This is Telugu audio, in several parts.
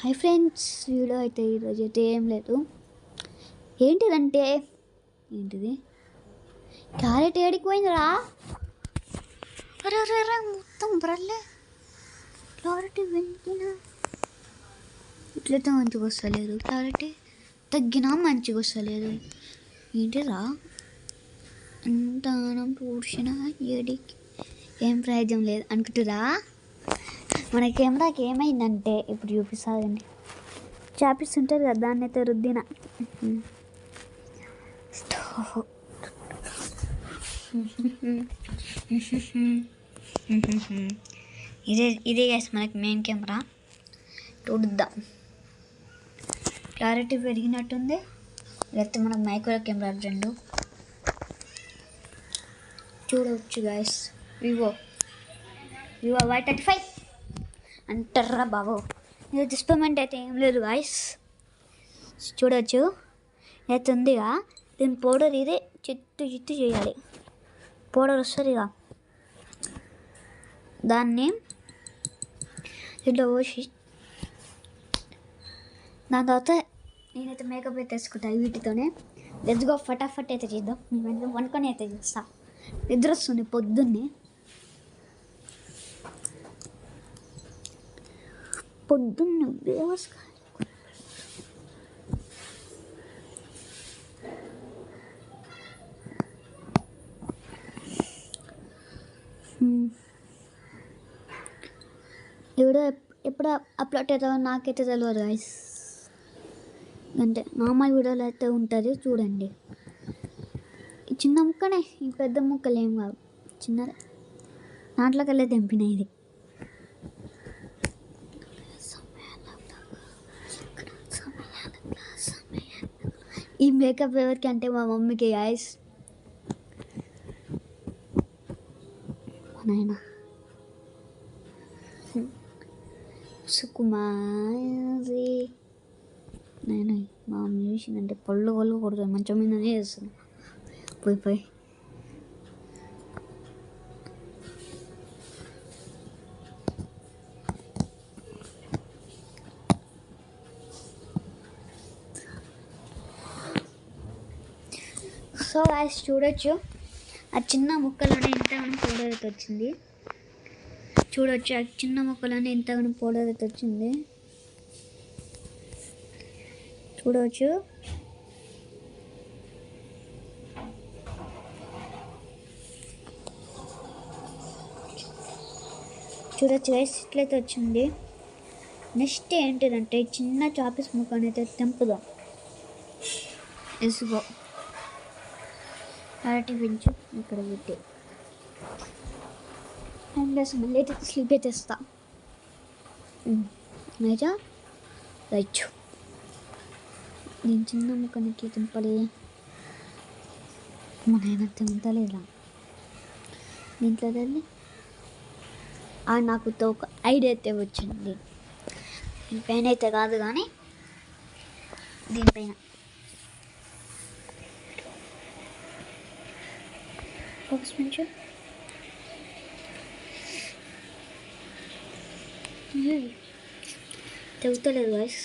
హై ఫ్రెండ్స్, వీడియో అయితే ఈరోజు అయితే ఏం లేదు. ఏంటిదంటే ఏంటిది క్యారెట్ ఏడిపోయిందిరా. అరే అరే అరే మొత్తం బ్రల్లే క్లారిటీ వెంటినా ఇట్లయితే మంచిగా వస్తలేదు. క్లారిటీ తగ్గినా మంచిగా వస్తలేదు. ఏంటిరా అంత పూడ్చిన ఏడికి ఏం ప్రయోజనం లేదు అనుకుంటురా. మన కెమెరాకి ఏమైందంటే ఇప్పుడు చూపిస్తాదండి. చాపిస్తుంటుంది కదా, దాన్ని అయితే రుద్దిన. ఇదే గైస్ మనకి మెయిన్ కెమెరా. చూద్దాం, క్లారిటీ పెరిగినట్టుంది. లేకపోతే మనకు మైక్రో కెమెరా రెండు చూడవచ్చు గైస్. వివో Y35 అంటారా బాబు. ఇది డిస్ప్లేమెంట్ అయితే ఏం లేదు గాయస్, చూడవచ్చు. అయితే ఉందిగా, దీని పౌడర్ ఇదే చిత్తు చేయాలి. పౌడర్ వస్తుంది ఇక, దాన్ని దీంట్లో పోసి దాని తర్వాత నేనైతే మేకప్ అయితే వేసుకుంటాను వీటితోనే. లెట్స్ ఫటాఫట్ అయితే చేద్దాం. మేము వండుకొని అయితే చేస్తా. నిద్ర వస్తుంది పొద్దున్నే. వ్యవస్థ వీడియో ఎప్పుడు అప్లోడ్ అవుతుందో నాకైతే తెలియదు గైస్. అంటే నార్మల్ వీడియోలో అయితే ఉంటుంది చూడండి. ఈ చిన్న ముక్కనే, ఈ పెద్ద ముక్కలు ఏం కావు, చిన్నదే. దాంట్లోకెళ్ళి తెంపిన ఇది. ఈ మేకప్ ఎవరికి అంటే మా మమ్మీకి గాయస్. నాయన సుకుమారి నేను మా మమ్మీ చూసిందంటే పళ్ళు కొడుతుంది. మంచం మీదనే చేస్తుంది పోయి. సో గాయస్ చూడొచ్చు, ఆ చిన్న ముక్కలోనే ఇంతగానో పౌడర్ అయితే వచ్చింది. చూడొచ్చు, ఆ చిన్న ముక్కలోనే ఇంతగానో పౌడర్ అయితే వచ్చింది. చూడవచ్చు. గైస్, ఇట్లయితే వచ్చింది. నెక్స్ట్ ఏంటిదంటే చిన్న చాపీస్ ముక్కని అయితే తెంపుదాం. ఎసుగో క్లారిటీ పెంచు ఇక్కడ పెట్టి అండ్ మళ్ళీ అయితే స్లీప్ అయితే ఇస్తా. అయితే రైట్, నేను చిన్న ముక్కని ఎట్లా తింపలే, మన ఆయన తింటలేదా దీంట్లో వెళ్ళి. నాకు ఒక ఐడియా అయితే వచ్చింది. దీనిపైన అయితే కాదు కానీ దీనిపైన మంచి తెగుతలేదు గాయస్.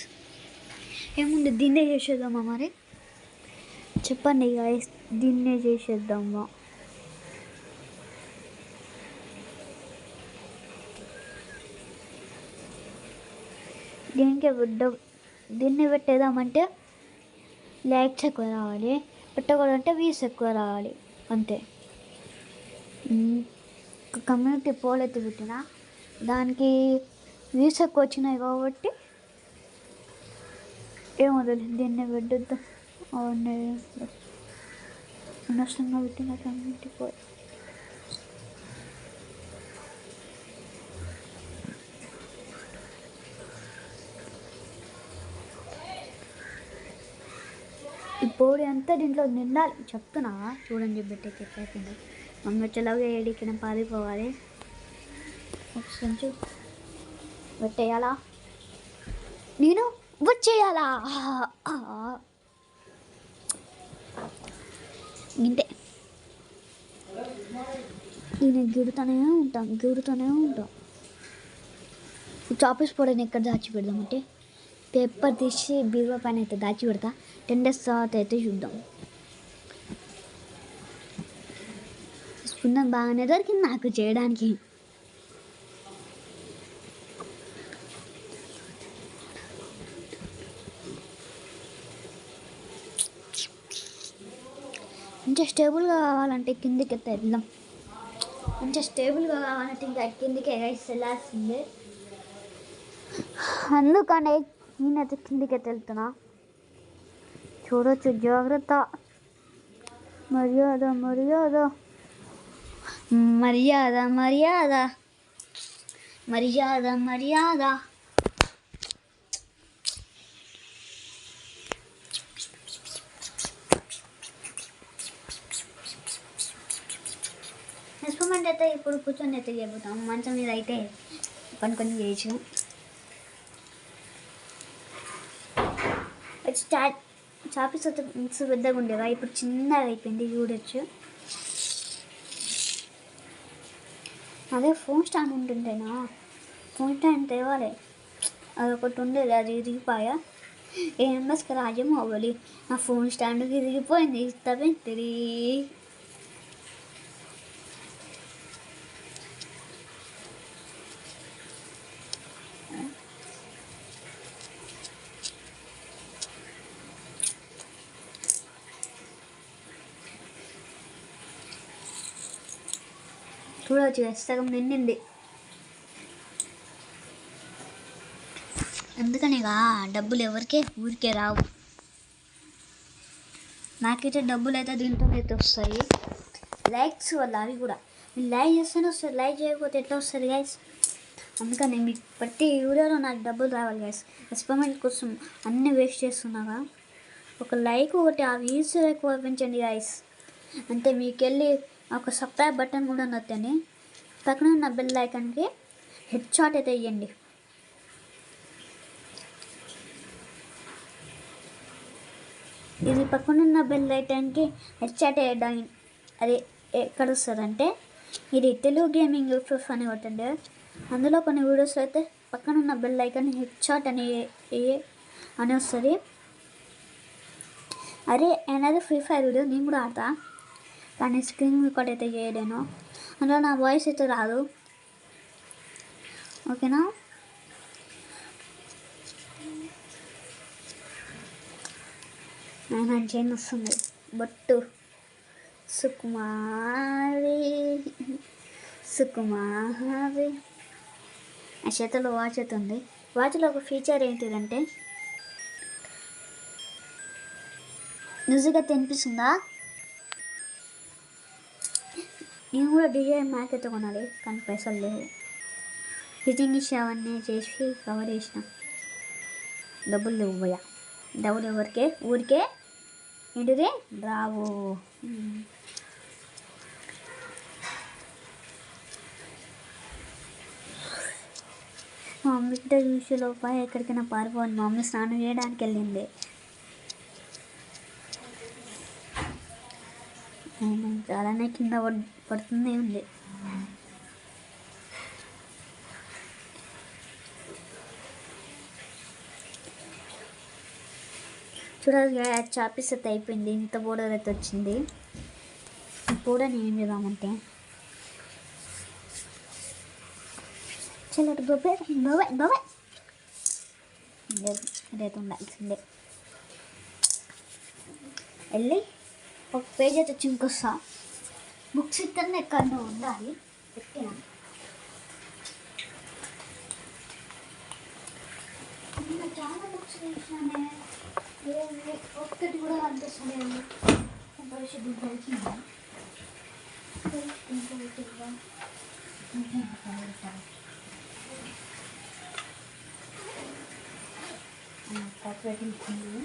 ఏముంది, దీన్నే చేసేద్దామా మరి? చెప్పండి గాయస్, దీన్నే చేసేద్దామా? దీన్ని పెట్టేద్దామంటే లైక్స్ ఎక్కువ రావాలి, పెట్టకూడదంటే వ్యూస్ ఎక్కువ రావాలి అంతే. కమ్యూనిటీ పోల్ అయితే పెట్టిన, దానికి వ్యూస్ ఎక్కువ వచ్చినాయి కాబట్టి ఏమవుతుంది, దీన్ని పెట్టద్దాం. అనవసరంగా పెట్టిన కమ్యూనిటీ పోల్. ఈ పొడి అంతా దీంట్లో నిండాలి చెప్తున్నా. చూడండి బిడ్డకి ఎట్లయిపోయింది. మమ్మీ వచ్చేలాగా ఏడికిన పారిపోవాలి. కొంచెం పెట్టేయాలా, నేను వచ్చేయాలా ఇంతే. నేను గిడుతూనే ఉంటాం. చాపీస్ పొడిని ఎక్కడ దాచి పెడదామంటే పేపర్ తీసి బీరువా పైన అయితే దాచి పెడతా. 10 days తర్వాత అయితే చూద్దాం. స్పూన్ బాగానే దొరికింది నాకు చేయడానికి. మంచిగా స్టేబుల్గా కావాలంటే కిందికి అయితే వెళ్దాం. మంచిగా స్టేబుల్గా కావాలంటే ఇంకా కిందికి వెళ్ళాల్సిందే. అందుకనే నేనైతే కిందికి అయితే వెళ్తున్నా. చూడొచ్చు, జాగ్రత్త. మర్యాద మర్యాద మర్యాద మర్యాద మర్యాద మర్యాద. ఎక్స్పెరిమెంట్ అయితే ఇప్పుడు కూర్చొని అయితే చేయబోతాం. మంచం మీద అయితే పనుకొని చేయొచ్చు. స్టార్ట్ చాపీస్ అయితే మిక్స్ పెద్దగా ఉండేవా, ఇప్పుడు చిన్నగా అయిపోయింది. చూడొచ్చు. అదే ఫోన్ స్టాండ్ ఉంటుంటేనా, ఫోన్ స్టాండ్ తేవాలి. అదొకటి ఉండేది, అది ఇరిగిపోయా. ఎంఎస్కి రాజ్యం అవ్వాలి. నా ఫోన్ స్టాండ్కి ఇరిగిపోయింది. ఇస్తావే తిరిగి చూడవచ్చు. సగం నిండింది. ఎందుకనిగా డబ్బులు ఎవరికే ఊరికే రావు. నాకైతే డబ్బులు అయితే దీంతో అయితే వస్తాయి. లైక్స్ వల్ల అవి కూడా. మీరు లైక్ చేస్తేనే వస్తుంది, లైక్ చేయకపోతే ఎట్లా వస్తుంది గైస్? అందుకని మీకు ప్రతి వీడియోలో నాకు డబ్బులు రావాలి గైస్. ఎక్స్పెరిమెంట్ కోసం అన్నీ వేస్ట్ చేస్తున్నాగా. ఒక లైక్ ఒకటి ఆ వ్యూస్ ఎక్కువ పెంచండి గైస్. అంటే మీకు వెళ్ళి ఒక సబ్స్క్రైబ్ బటన్ కూడా నొత్తండి. పక్కన ఉన్న బెల్ ఐకాన్కి హెడ్ షాట్ అయితే వేయండి. ఇది పక్కనున్న బెల్ ఐకాన్కి హెడ్ షాట్ వేయడం. అది ఎక్కడ వస్తుందంటే, ఇది తెలుగు గేమింగ్ యూట్యూబ్ అని కొట్టండి. అందులో కొన్ని వీడియోస్ అయితే పక్కనున్న బెల్ ఐకాన్ హెడ్ షాట్ అని వస్తుంది. అరే అనేది ఫ్రీ ఫైర్ వీడియో నేను కూడా ఆడతా, కానీ స్క్రీన్ రికార్డ్ అయితే చేయలేను. అందులో నా వాయిస్ అయితే రాదు. ఓకేనా? నా చైన్ వస్తుంది. బొట్టు సుకుమారి సుకుమారి. ఆ చేతిలో వాచ్ అయితే ఉంది. వాచ్లో ఒక ఫీచర్ ఏంటిదంటే, మ్యూజిక్ అయితే వినిపిస్తుందా? నేను కూడా డిజే మ్యాక్ అయితే కొనాలి, కానీ పైసలు లేవు. ఫిట్టింగ్ ఇచ్చి అవన్నీ చేసి కవర్ చేసిన. డబ్బులు లేవు పోయా. డబ్బులు ఎవరికే ఊరికే ఏంటిది రావు. మా మమ్మీతో చూసి లోపల ఎక్కడికైనా పారిపోవాలి. మా మమ్మీ స్నానం చేయడానికి వెళ్ళింది. చాలానే కింద పడుతుంది ఉంది. చూడాలి. చాపీస్ అయితే అయిపోయింది. ఇంత పౌడర్ అయితే వచ్చింది. ఈ పౌడర్ ఏం చేద్దామంటే, చల్లటి బాబాయ్ బాబాయ్ బాబాయ్ ఇదైతే ఉండాల్సిందే. వెళ్ళి ఒక పేజ్ అయితే చింకొస్తా. బుక్స్ ఇద్దరిని ఎక్కడో ఉండాలి. పెట్టినా చాలా బుక్స్ వేసినానే, ఒక్కటి కూడా అనిపిస్తలేదు. భవిష్యత్తు తెలిసిందా? పెట్టింది.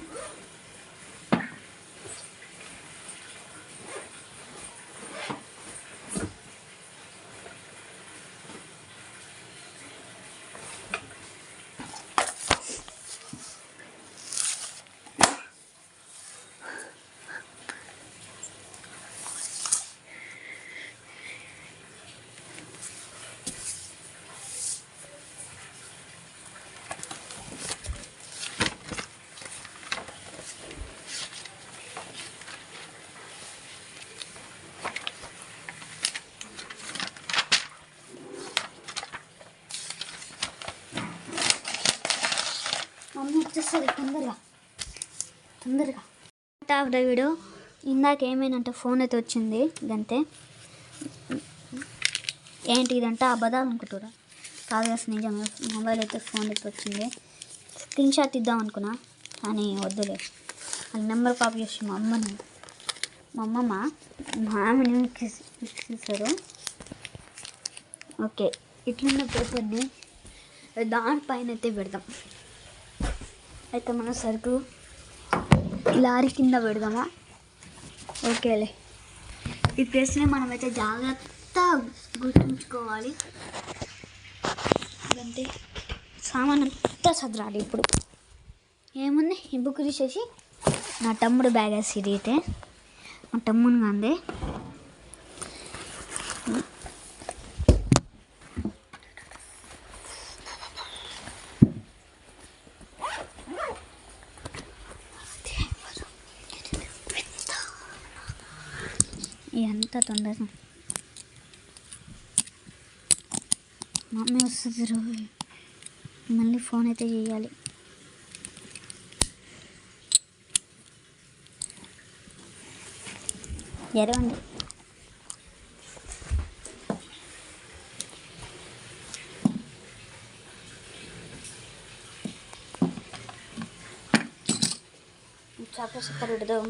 వచ్చేస్తుంది తొందరగా ఆఫ్టర్ వీడియో. ఇందాక ఏమైందంటే ఫోన్ అయితే వచ్చింది ఇదంతే. ఏంటి ఇదంటే అబద్ధాలు అనుకుంటారా? కాదు అసలు నిజమే. మొబైల్ అయితే ఫోన్ అయితే వచ్చింది. స్క్రీన్ షాట్ ఇద్దాం అనుకున్నా కానీ వద్దులే. వాళ్ళ నెంబర్ కాపీ చేసి మా అమ్మని ఇస్తారు. ఓకే, ఇట్లున్న పేపర్ని దానిపైన అయితే పెడదాం. అయితే మన సరుకు లారీ కింద పెడదామా? ఓకేలే. ఈ ప్లేస్ని మనమైతే జాగ్రత్త గుర్తుంచుకోవాలి. అంటే సామాన్ అంతా సదరాలి. ఇప్పుడు ఏముంది, ఈ బుక్ తీసేసి నా తమ్ముడు బ్యాగ్ వేసి ఇదైతే మా తమ్ముడు అందే. ఎంత తొందరగా మమ్మీ వస్తుంది రోజు. మళ్ళీ ఫోన్ అయితే చేయాలి. ఎరవండి. చాక్లెట్ చక్కెర పెడదాం.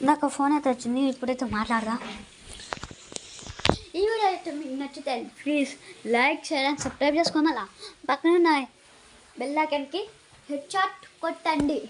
నాకు ఫోన్ అయితే వచ్చింది, ఇప్పుడైతే మాట్లాడదా. ఈ వీడియో అయితే మీకు నచ్చితే please like, share and subscribe చేసుకోవాలి. పక్కన ఉన్న బెల్ ఐకాన్కి హెడ్ షాట్ కొట్టండి.